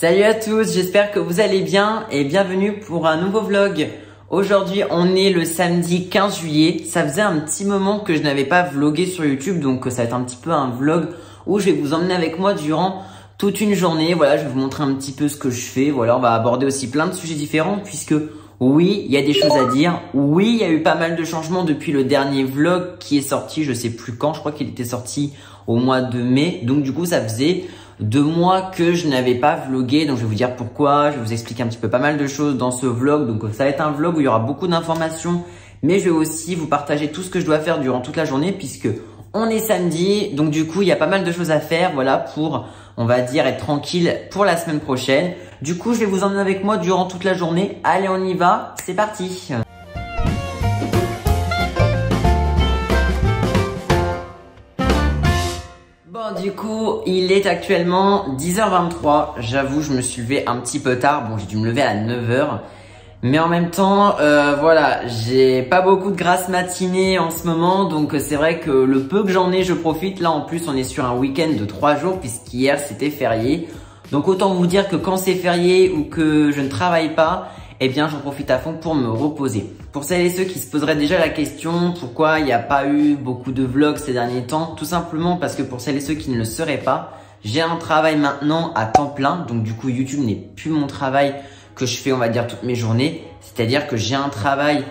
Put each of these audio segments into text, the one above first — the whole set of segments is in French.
Salut à tous, j'espère que vous allez bien et bienvenue pour un nouveau vlog. Aujourd'hui, on est le samedi 15 juillet. Ça faisait un petit moment que je n'avais pas vlogué sur YouTube, donc ça va être un petit peu un vlog où je vais vous emmener avec moi durant toute une journée. Voilà, je vais vous montrer un petit peu ce que je fais. Voilà, on va aborder aussi plein de sujets différents puisque oui, il y a des choses à dire. Oui, il y a eu pas mal de changements depuis le dernier vlog qui est sorti, je sais plus quand, je crois qu'il était sorti au mois de mai. Donc du coup, ça faisait 2 mois que je n'avais pas vlogué, donc je vais vous dire pourquoi, je vais vous expliquer un petit peu pas mal de choses dans ce vlog. Donc ça va être un vlog où il y aura beaucoup d'informations, mais je vais aussi vous partager tout ce que je dois faire durant toute la journée puisque on est samedi. Donc du coup, il y a pas mal de choses à faire, voilà, pour, on va dire, être tranquille pour la semaine prochaine. Du coup, je vais vous emmener avec moi durant toute la journée. Allez, on y va, c'est parti! Bon, du coup, il est actuellement 10h23. J'avoue, je me suis levé un petit peu tard. Bon, j'ai dû me lever à 9h. Mais en même temps, voilà, j'ai pas beaucoup de grasse matinée en ce moment. Donc, c'est vrai que le peu que j'en ai, je profite. Là, en plus, on est sur un week-end de 3 jours puisqu'hier, c'était férié. Donc, autant vous dire que quand c'est férié ou que je ne travaille pas, eh bien, j'en profite à fond pour me reposer. Pour celles et ceux qui se poseraient déjà la question, pourquoi il n'y a pas eu beaucoup de vlogs ces derniers temps? Tout simplement parce que pour celles et ceux qui ne le seraient pas, j'ai un travail maintenant à temps plein. Donc du coup, YouTube n'est plus mon travail que je fais, on va dire, toutes mes journées. C'est-à-dire que j'ai un travail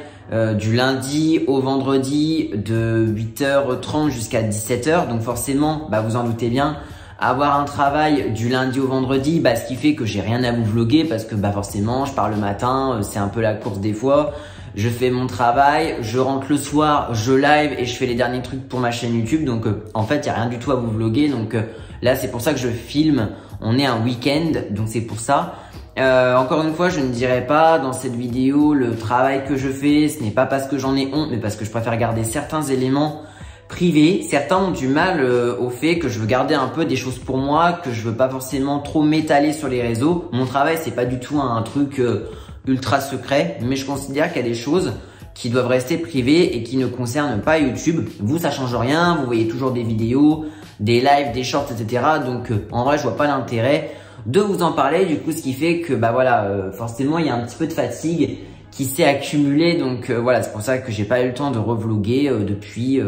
du lundi au vendredi de 8h30 jusqu'à 17h. Donc forcément, bah, vous en doutez bien, avoir un travail du lundi au vendredi, bah, ce qui fait que j'ai rien à vous vloguer parce que bah, forcément, je pars le matin, c'est un peu la course des fois. Je fais mon travail, je rentre le soir, je live et je fais les derniers trucs pour ma chaîne YouTube. Donc en fait, il n'y a rien du tout à vous vloguer. Donc là, c'est pour ça que je filme. On est un week-end, donc c'est pour ça. Encore une fois, je ne dirai pas dans cette vidéo le travail que je fais. Ce n'est pas parce que j'en ai honte, mais parce que je préfère garder certains éléments privés. Certains ont du mal au fait que je veux garder un peu des choses pour moi, que je veux pas forcément trop m'étaler sur les réseaux. Mon travail, c'est pas du tout un truc ultra secret, mais je considère qu'il y a des choses qui doivent rester privées et qui ne concernent pas YouTube. Vous, ça change rien, vous voyez toujours des vidéos, des lives, des shorts, etc. Donc en vrai, je vois pas l'intérêt de vous en parler. Du coup, ce qui fait que bah voilà, forcément, il y a un petit peu de fatigue qui s'est accumulée. Donc voilà, c'est pour ça que j'ai pas eu le temps de revloguer depuis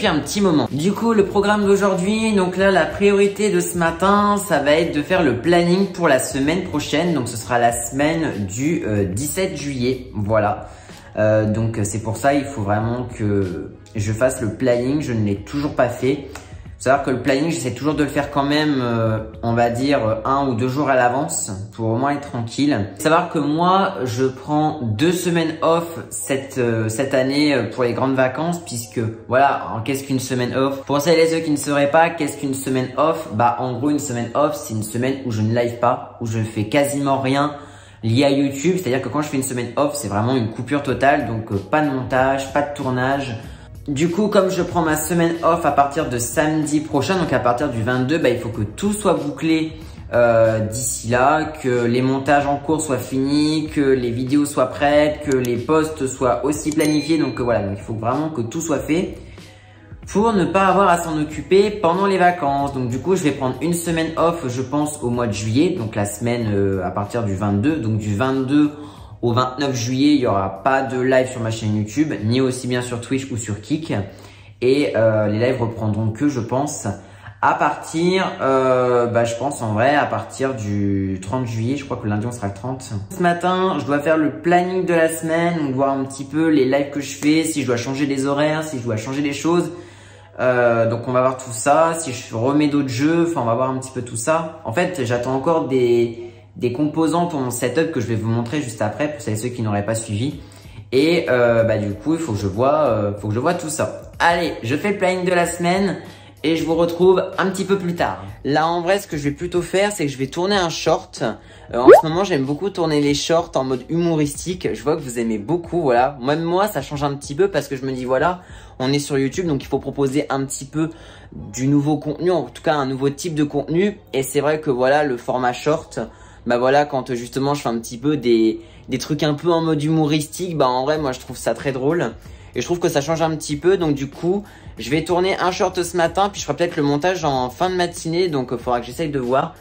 un petit moment. Du coup, le programme d'aujourd'hui, donc là, la priorité de ce matin, ça va être de faire le planning pour la semaine prochaine. Donc, ce sera la semaine du 17 juillet. Voilà. Donc, c'est pour ça, il faut vraiment que je fasse le planning. Je ne l'ai toujours pas fait. Faut savoir que le planning, j'essaie toujours de le faire quand même, on va dire 1 ou 2 jours à l'avance pour au moins être tranquille. Faut savoir que moi, je prends 2 semaines off cette année pour les grandes vacances puisque voilà, qu'est-ce qu'une semaine off? Pour celles et ceux qui ne sauraient pas, qu'est-ce qu'une semaine off? Bah en gros, une semaine off, c'est une semaine où je ne live pas, où je ne fais quasiment rien lié à YouTube. C'est-à-dire que quand je fais une semaine off, c'est vraiment une coupure totale, donc pas de montage, pas de tournage. Du coup, comme je prends ma semaine off à partir de samedi prochain, donc à partir du 22, bah, il faut que tout soit bouclé d'ici là, que les montages en cours soient finis, que les vidéos soient prêtes, que les posts soient aussi planifiés. Donc voilà, donc il faut vraiment que tout soit fait pour ne pas avoir à s'en occuper pendant les vacances. Donc du coup, je vais prendre une semaine off, je pense, au mois de juillet, donc la semaine à partir du 22, donc du 22 au 29 juillet, il n'y aura pas de live sur ma chaîne YouTube, ni aussi bien sur Twitch ou sur Kick. Et les lives reprendront que, je pense, à partir, je pense en vrai, à partir du 30 juillet. Je crois que le lundi, on sera le 30. Ce matin, je dois faire le planning de la semaine, donc voir un petit peu les lives que je fais, si je dois changer les horaires, si je dois changer les choses. Donc on va voir tout ça, si je remets d'autres jeux, enfin on va voir un petit peu tout ça. En fait, j'attends encore des composants pour mon setup que je vais vous montrer juste après pour ceux qui n'auraient pas suivi. Et du coup, il faut que je vois tout ça. Allez, je fais le planning de la semaine et je vous retrouve un petit peu plus tard. Là, en vrai, ce que je vais plutôt faire, c'est que je vais tourner un short. En ce moment, j'aime beaucoup tourner les shorts en mode humoristique. Je vois que vous aimez beaucoup, voilà. Même moi, ça change un petit peu parce que je me dis, voilà, on est sur YouTube, donc il faut proposer un petit peu du nouveau contenu, en tout cas un nouveau type de contenu. Et c'est vrai que voilà, le format short, bah voilà, quand justement je fais un petit peu des trucs un peu en mode humoristique, bah en vrai, moi je trouve ça très drôle. Et je trouve que ça change un petit peu, donc du coup, je vais tourner un short ce matin, puis je ferai peut-être le montage en fin de matinée, donc il faudra que j'essaye de voir.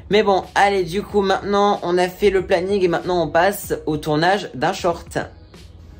Mais bon, allez, du coup, maintenant, on a fait le planning et maintenant, on passe au tournage d'un short.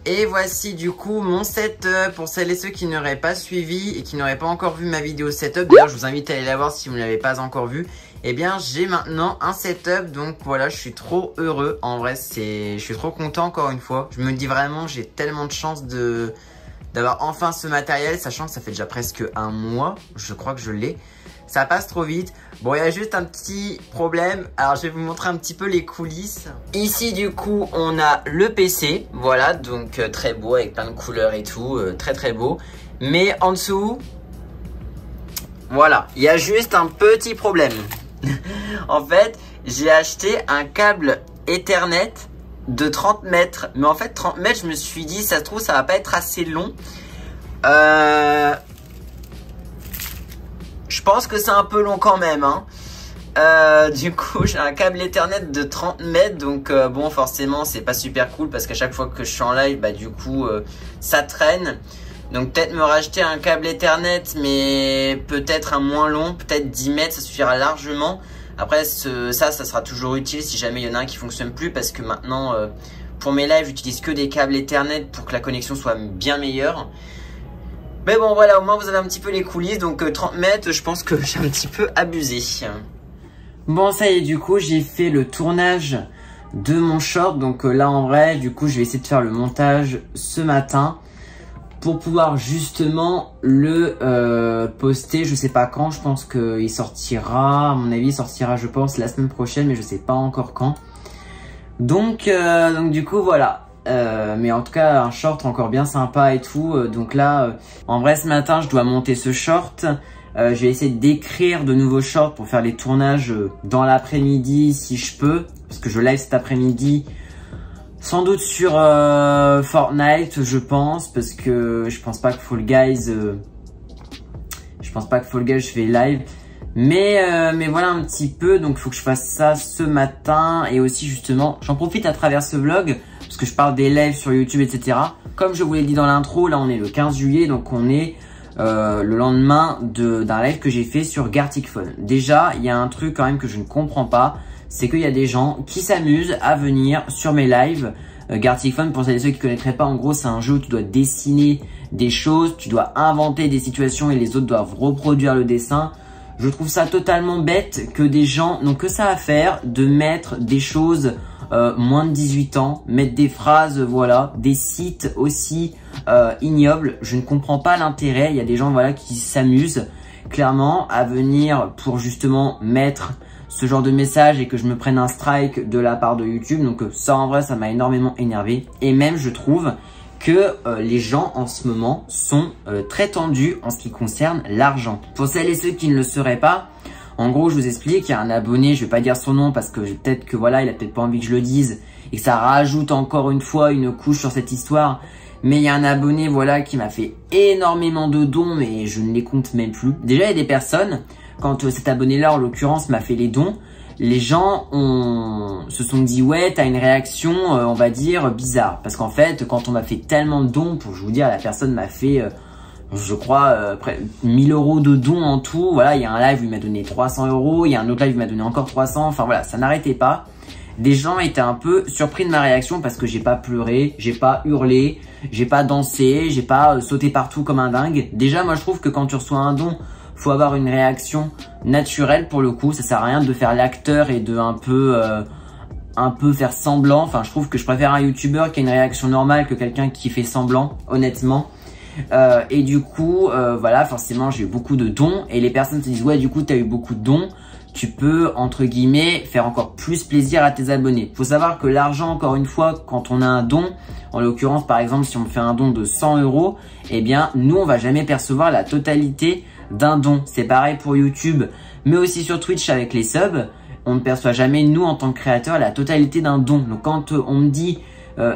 Et voici, du coup, mon setup pour celles et ceux qui n'auraient pas suivi et qui n'auraient pas encore vu ma vidéo setup. D'ailleurs, je vous invite à aller la voir si vous ne l'avez pas encore vue. Eh bien, j'ai maintenant un setup, donc voilà, je suis trop heureux. En vrai, je suis trop content encore une fois. Je me dis vraiment, j'ai tellement de chance d'avoir enfin ce matériel, sachant que ça fait déjà presque un mois. Je crois que je l'ai. Ça passe trop vite. Bon, il y a juste un petit problème. Alors, je vais vous montrer un petit peu les coulisses. Ici, du coup, on a le PC. Voilà, donc très beau avec plein de couleurs et tout. Très, très beau. Mais en dessous, voilà, il y a juste un petit problème. En fait, j'ai acheté un câble Ethernet de 30 mètres. Mais en fait, 30 mètres, je me suis dit, ça se trouve, ça va pas être assez long. Je pense que c'est un peu long quand même, hein. Du coup, j'ai un câble Ethernet de 30 mètres. Donc, bon, forcément, c'est pas super cool parce qu'à chaque fois que je suis en live, bah, du coup, ça traîne. Donc, peut-être me racheter un câble Ethernet, mais peut-être un moins long, peut-être 10 mètres, ça suffira largement. Après, ça sera toujours utile si jamais il y en a un qui fonctionne plus parce que maintenant, pour mes lives, j'utilise que des câbles Ethernet pour que la connexion soit bien meilleure. Mais bon, voilà, au moins vous avez un petit peu les coulisses. Donc 30 mètres, je pense que j'ai un petit peu abusé. Bon, ça y est, du coup, j'ai fait le tournage de mon short. Donc là, en vrai, du coup, je vais essayer de faire le montage ce matin pour pouvoir justement le poster. Je sais pas quand, je pense qu'il sortira. À mon avis, il sortira, je pense, la semaine prochaine, mais je sais pas encore quand. Donc du coup, voilà. Mais en tout cas, un short encore bien sympa et tout. Donc là, en vrai, ce matin, je dois monter ce short. Je vais essayer d'écrire de nouveaux shorts pour faire les tournages dans l'après-midi si je peux. Parce que je live cet après-midi. Sans doute sur Fortnite, je pense. Parce que je pense pas que Fall Guys... je fais live. Mais voilà un petit peu. Donc, il faut que je fasse ça ce matin. Et aussi, justement, j'en profite à travers ce vlog. Parce que je parle des lives sur YouTube, etc. Comme je vous l'ai dit dans l'intro, là, on est le 15 juillet. Donc, on est le lendemain d'un live que j'ai fait sur Gartic Phone. Déjà, il y a un truc quand même que je ne comprends pas. C'est qu'il y a des gens qui s'amusent à venir sur mes lives. Gartic Phone, pour celles et ceux qui ne connaîtraient pas, en gros, c'est un jeu où tu dois dessiner des choses. Tu dois inventer des situations et les autres doivent reproduire le dessin. Je trouve ça totalement bête que des gens n'ont que ça à faire de mettre des choses moins de 18 ans, mettre des phrases, voilà, des sites aussi ignobles. Je ne comprends pas l'intérêt. Il y a des gens, voilà, qui s'amusent clairement à venir pour justement mettre ce genre de message et que je me prenne un strike de la part de YouTube. Donc ça, en vrai, ça m'a énormément énervé. Et même, je trouve que les gens en ce moment sont très tendus en ce qui concerne l'argent. Pour celles et ceux qui ne le seraient pas, en gros, je vous explique, il y a un abonné, je vais pas dire son nom parce que peut-être que voilà, il a peut-être pas envie que je le dise et que ça rajoute encore une fois une couche sur cette histoire. Mais il y a un abonné, voilà, qui m'a fait énormément de dons, mais je ne les compte même plus. Déjà, il y a des personnes, quand cet abonné-là, en l'occurrence, m'a fait les dons, les gens se sont dit, ouais, t'as une réaction, on va dire, bizarre. Parce qu'en fait, quand on m'a fait tellement de dons, pour je vous dire, la personne m'a fait, je crois, près 1000 € de dons en tout. Voilà, il y a un live où il m'a donné 300 €, il y a un autre live où il m'a donné encore 300. Enfin voilà, ça n'arrêtait pas. Des gens étaient un peu surpris de ma réaction parce que j'ai pas pleuré, j'ai pas hurlé, j'ai pas dansé, j'ai pas sauté partout comme un dingue. Déjà, moi, je trouve que quand tu reçois un don, faut avoir une réaction naturelle pour le coup. Ça sert à rien de faire l'acteur et de un peu faire semblant. Enfin, je trouve que je préfère un youtubeur qui a une réaction normale que quelqu'un qui fait semblant, honnêtement. Et du coup, voilà, forcément, j'ai eu beaucoup de dons. Et les personnes se disent, ouais, du coup, t'as eu beaucoup de dons. Tu peux, entre guillemets, faire encore plus plaisir à tes abonnés. Faut savoir que l'argent, encore une fois, quand on a un don, en l'occurrence, par exemple, si on me fait un don de 100 €, eh bien, nous, on va jamais percevoir la totalité d'un don. C'est pareil pour YouTube, mais aussi sur Twitch avec les subs. On ne perçoit jamais, nous, en tant que créateur, la totalité d'un don. Donc, quand on me dit,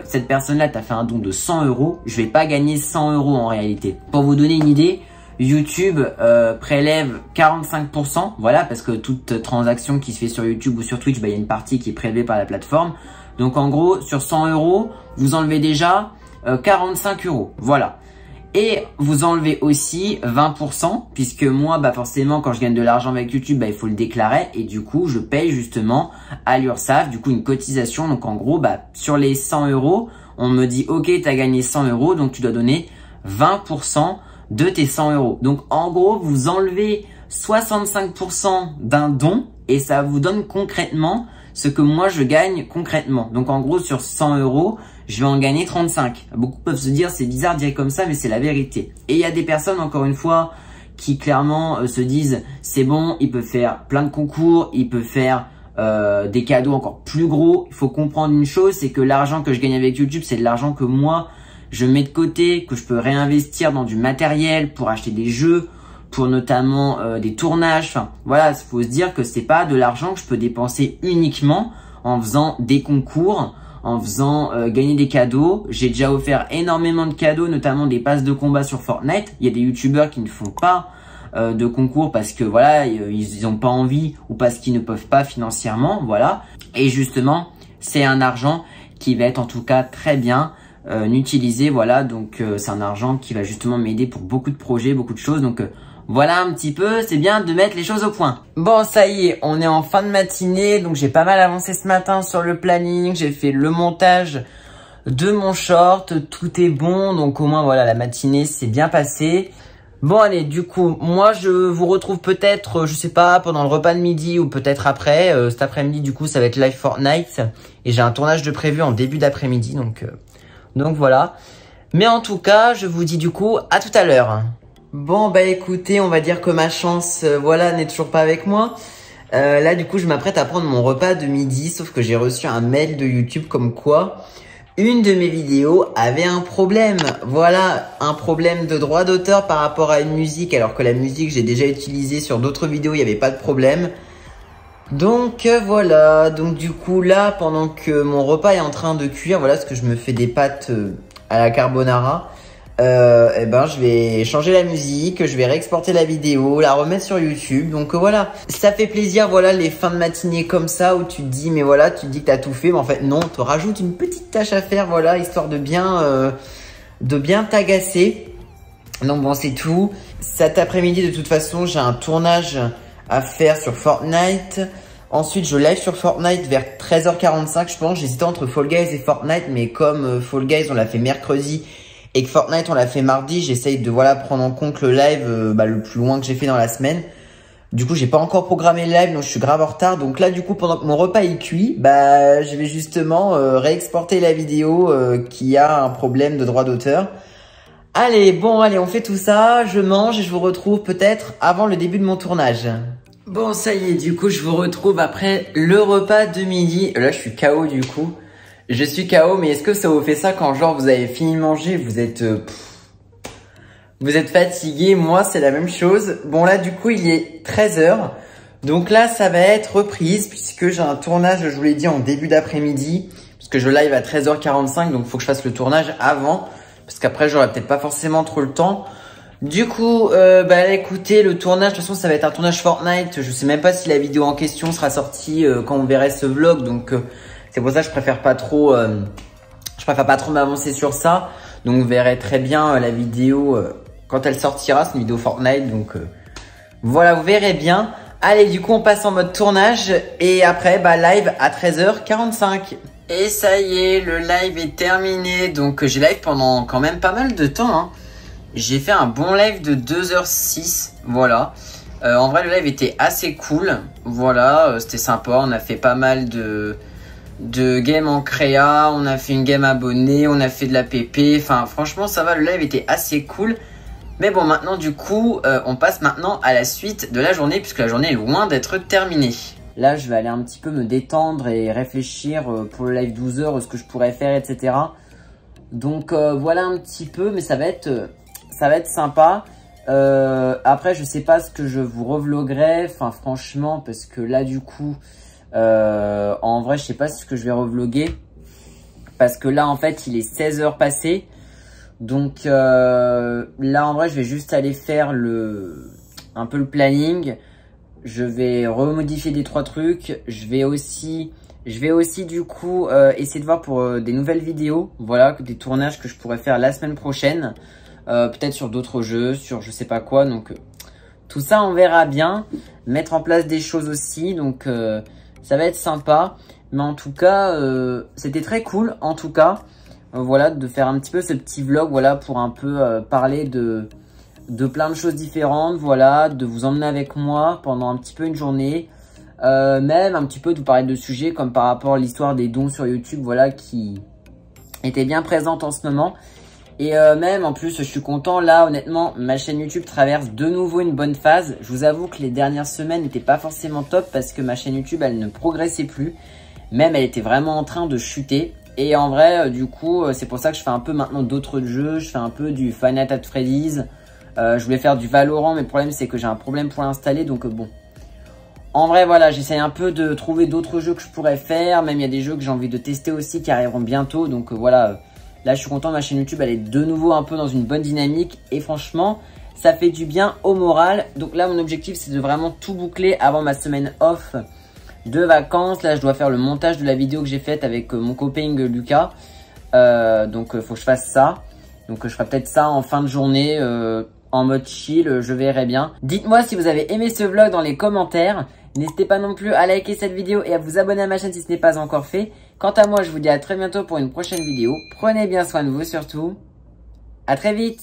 cette personne-là t'a fait un don de 100 €, je vais pas gagner 100 € en réalité. Pour vous donner une idée, YouTube prélève 45%, voilà, parce que toute transaction qui se fait sur YouTube ou sur Twitch, bah, il y a une partie qui est prélevée par la plateforme. Donc en gros, sur 100 €, vous enlevez déjà 45 €, voilà. Et vous enlevez aussi 20%, puisque moi, bah forcément, quand je gagne de l'argent avec YouTube, bah il faut le déclarer. Et du coup, je paye justement à l'URSSAF, du coup, une cotisation. Donc en gros, bah sur les 100 €, on me dit, ok, tu as gagné 100 €, donc tu dois donner 20% de tes 100 €. Donc en gros, vous enlevez 65% d'un don et ça vous donne concrètement ce que moi je gagne concrètement. Donc en gros, sur 100 €, je vais en gagner 35. Beaucoup peuvent se dire, c'est bizarre de dire comme ça, mais c'est la vérité. Et il y a des personnes, encore une fois, qui clairement se disent, c'est bon, il peut faire plein de concours, il peut faire des cadeaux encore plus gros. Il faut comprendre une chose, c'est que l'argent que je gagne avec YouTube, c'est de l'argent que moi, je mets de côté, que je peux réinvestir dans du matériel pour acheter des jeux, pour notamment des tournages. Enfin, voilà, il faut se dire que c'est pas de l'argent que je peux dépenser uniquement en faisant des concours, en faisant gagner des cadeaux. J'ai déjà offert énormément de cadeaux, notamment des passes de combat sur Fortnite. Il y a des youtubeurs qui ne font pas de concours parce que voilà, ils n'ont pas envie ou parce qu'ils ne peuvent pas financièrement, voilà. Et justement, c'est un argent qui va être en tout cas très bien utilisé, voilà. Donc c'est un argent qui va justement m'aider pour beaucoup de projets, beaucoup de choses. Donc voilà un petit peu, c'est bien de mettre les choses au point. Bon, ça y est, on est en fin de matinée, donc j'ai pas mal avancé ce matin sur le planning. J'ai fait le montage de mon short, tout est bon, donc au moins voilà, la matinée s'est bien passée. Bon allez, du coup, moi je vous retrouve peut-être, je sais pas, pendant le repas de midi ou peut-être après. Cet après-midi, du coup, ça va être live Fortnite et j'ai un tournage de prévu en début d'après-midi, donc voilà. Mais en tout cas, je vous dis du coup à tout à l'heure. Bon bah écoutez, on va dire que ma chance, voilà, n'est toujours pas avec moi. Là du coup, je m'apprête à prendre mon repas de midi, sauf que j'ai reçu un mail de YouTube comme quoi une de mes vidéos avait un problème. Voilà, un problème de droit d'auteur par rapport à une musique, alors que la musique j'ai déjà utilisée sur d'autres vidéos, il n'y avait pas de problème. Donc voilà, donc du coup là, pendant que mon repas est en train de cuire, voilà, parce que je me fais des pâtes à la carbonara, eh ben je vais changer la musique, je vais réexporter la vidéo, la remettre sur YouTube. Donc voilà, ça fait plaisir, voilà, les fins de matinée comme ça où tu te dis, mais voilà, tu te dis que t'as tout fait, mais en fait non, tu rajoutes une petite tâche à faire, voilà, histoire de bien t'agacer. Donc bon, c'est tout. Cet après-midi, de toute façon, j'ai un tournage à faire sur Fortnite. Ensuite, je live sur Fortnite vers 13h45, je pense. J'hésitais entre Fall Guys et Fortnite, mais comme Fall Guys, on l'a fait mercredi et que Fortnite, on l'a fait mardi, j'essaye de voilà prendre en compte le live le plus loin que j'ai fait dans la semaine. Du coup, j'ai pas encore programmé le live, donc je suis grave en retard. Donc là, du coup, pendant que mon repas est cuit, bah, je vais justement réexporter la vidéo qui a un problème de droit d'auteur. Allez, bon, allez, on fait tout ça. Je mange et je vous retrouve peut-être avant le début de mon tournage. Bon, ça y est, du coup, je vous retrouve après le repas de midi. Là, je suis KO du coup. Je suis KO, mais est-ce que ça vous fait ça quand genre vous avez fini de manger, vous êtes fatigué? Moi, c'est la même chose. Bon, là, du coup, il est 13h. Donc là, ça va être reprise puisque j'ai un tournage, je vous l'ai dit, en début d'après-midi. Parce que je live à 13h45, donc il faut que je fasse le tournage avant. Parce qu'après, j'aurai peut-être pas forcément trop le temps. Du coup, bah écoutez, le tournage, de toute façon, ça va être un tournage Fortnite. Je sais même pas si la vidéo en question sera sortie quand vous verrez ce vlog. Donc, c'est pour ça que je préfère pas trop m'avancer sur ça. Donc, vous verrez très bien la vidéo quand elle sortira. C'est une vidéo Fortnite. Donc, voilà, vous verrez bien. Allez, du coup, on passe en mode tournage. Et après, bah, live à 13h45. Et ça y est, le live est terminé. Donc, j'ai live pendant quand même pas mal de temps, hein. J'ai fait un bon live de 2h06, voilà. En vrai, le live était assez cool, voilà, c'était sympa. On a fait pas mal de games en créa, on a fait une game abonnée, on a fait de la PP. Enfin, franchement, ça va, le live était assez cool. Mais bon, maintenant, du coup, on passe maintenant à la suite de la journée, puisque la journée est loin d'être terminée. Là, je vais aller un petit peu me détendre et réfléchir pour le live 12h, ce que je pourrais faire, etc. Donc, voilà un petit peu, mais ça va être sympa. Après, je sais pas ce que je vous revloguerai. Enfin, franchement, parce que là, du coup, en vrai, je sais pas ce que je vais revloguer. Parce que là, en fait, il est 16h passé. Donc, là, en vrai, je vais juste aller faire un peu le planning. Je vais remodifier des 3 trucs. Je vais aussi du coup essayer de voir pour des nouvelles vidéos. Voilà, des tournages que je pourrais faire la semaine prochaine. peut-être sur d'autres jeux, sur je sais pas quoi. Donc tout ça on verra bien. Mettre en place des choses aussi, donc ça va être sympa. Mais en tout cas, c'était très cool en tout cas. Voilà, de faire un petit peu ce petit vlog, voilà, pour un peu parler de plein de choses différentes, voilà, de vous emmener avec moi pendant un petit peu une journée. Même un petit peu de vous parler de sujets comme par rapport à l'histoire des dons sur YouTube, voilà, qui était bien présente en ce moment. Et même en plus je suis content, là honnêtement ma chaîne YouTube traverse de nouveau une bonne phase. Je vous avoue que les dernières semaines n'étaient pas forcément top parce que ma chaîne YouTube elle ne progressait plus. Même elle était vraiment en train de chuter. Et en vrai du coup c'est pour ça que je fais un peu maintenant d'autres jeux. Je fais un peu du Five Nights at Freddy's. Je voulais faire du Valorant mais le problème c'est que j'ai un problème pour l'installer, donc bon. En vrai voilà, j'essaye un peu de trouver d'autres jeux que je pourrais faire. Même il y a des jeux que j'ai envie de tester aussi qui arriveront bientôt, donc voilà. Là, je suis content, ma chaîne YouTube, elle est de nouveau un peu dans une bonne dynamique. Et franchement, ça fait du bien au moral. Donc là, mon objectif, c'est de vraiment tout boucler avant ma semaine off de vacances. Là, je dois faire le montage de la vidéo que j'ai faite avec mon copain Lucas. Donc, faut que je fasse ça. Donc, je ferai peut-être ça en fin de journée, en mode chill. Je verrai bien. Dites-moi si vous avez aimé ce vlog dans les commentaires. N'hésitez pas non plus à liker cette vidéo et à vous abonner à ma chaîne si ce n'est pas encore fait. Quant à moi, je vous dis à très bientôt pour une prochaine vidéo. Prenez bien soin de vous surtout. À très vite!